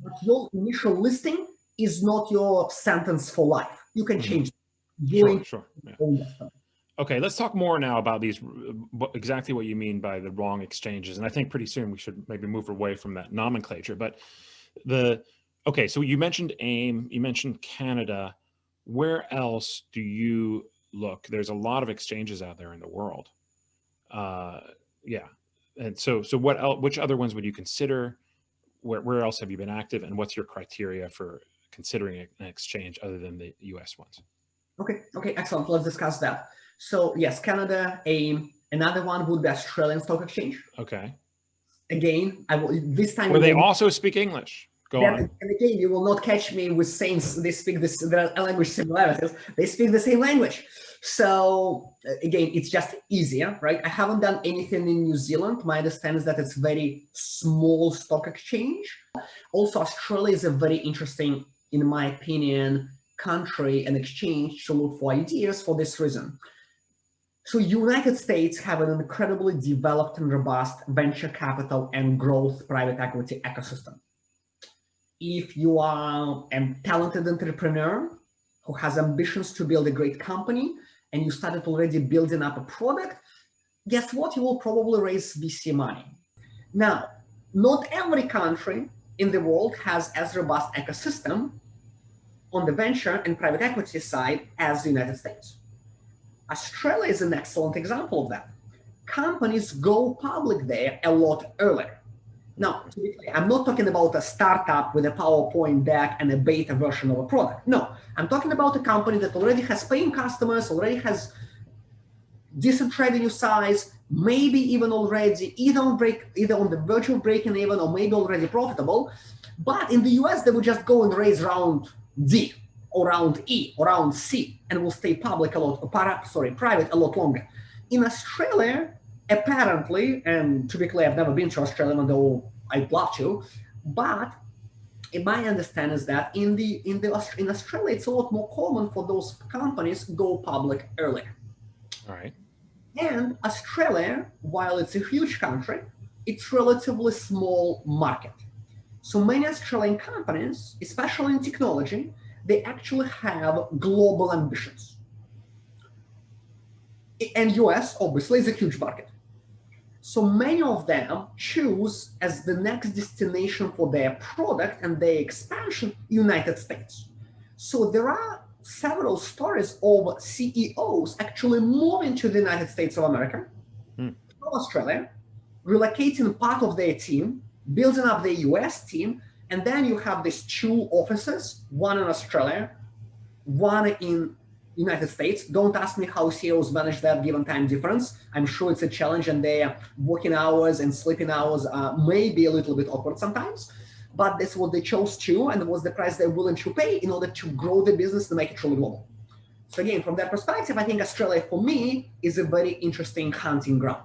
But your initial listing is not your sentence for life. You can change it. Sure. Yeah. Okay, let's talk more now about these, exactly what you mean by the wrong exchanges. And I think pretty soon we should maybe move away from that nomenclature. But okay, so you mentioned AIM, you mentioned Canada. Where else do you look? There's a lot of exchanges out there in the world. Yeah. And so what else, which other ones would you consider? Where else have you been active? And what's your criteria for considering an exchange other than the US ones? Okay, excellent. Let's discuss that. So yes, Canada, AIM. Another one would be Australian Stock Exchange. Okay. Again, this time. Where they also speak English. Go on. And again, you will not catch me with saying they speak the language similarities. They speak the same language. So again, it's just easier, right? I haven't done anything in New Zealand. My understanding is that it's very small stock exchange. Also, Australia is a very interesting, in my opinion, country and exchange to look for ideas for this reason. So United States have an incredibly developed and robust venture capital and growth private equity ecosystem. If you are a talented entrepreneur who has ambitions to build a great company and you started already building up a product, guess what? You will probably raise VC money. Now, not every country in the world has as robust ecosystem on the venture and private equity side as the United States. Australia is an excellent example of that. Companies go public there a lot earlier. Now, to be clear, I'm not talking about a startup with a PowerPoint deck and a beta version of a product. No, I'm talking about a company that already has paying customers, already has decent revenue size, maybe even already either on the verge of breaking even or maybe already profitable. But in the US, they would just go and raise round D or round E or round C and will stay private a lot longer. In Australia, apparently, and to be clear, I've never been to Australia, although I'd love to, but in my understanding is that in Australia, it's a lot more common for those companies go public earlier. All right. And Australia, while it's a huge country, it's relatively small market. So many Australian companies, especially in technology, they actually have global ambitions. And US, obviously, is a huge market. So many of them choose as the next destination for their product and their expansion, United States. So there are several stories of CEOs actually moving to the United States of America from Australia, relocating part of their team, building up the US team, and then you have these two offices, one in Australia, one in United States. Don't ask me how CEOs manage that given time difference. I'm sure it's a challenge and their working hours and sleeping hours may be a little bit awkward sometimes, but that's what they chose to and was the price they're willing to pay in order to grow the business and make it truly global. So again, from that perspective, I think Australia for me is a very interesting hunting ground.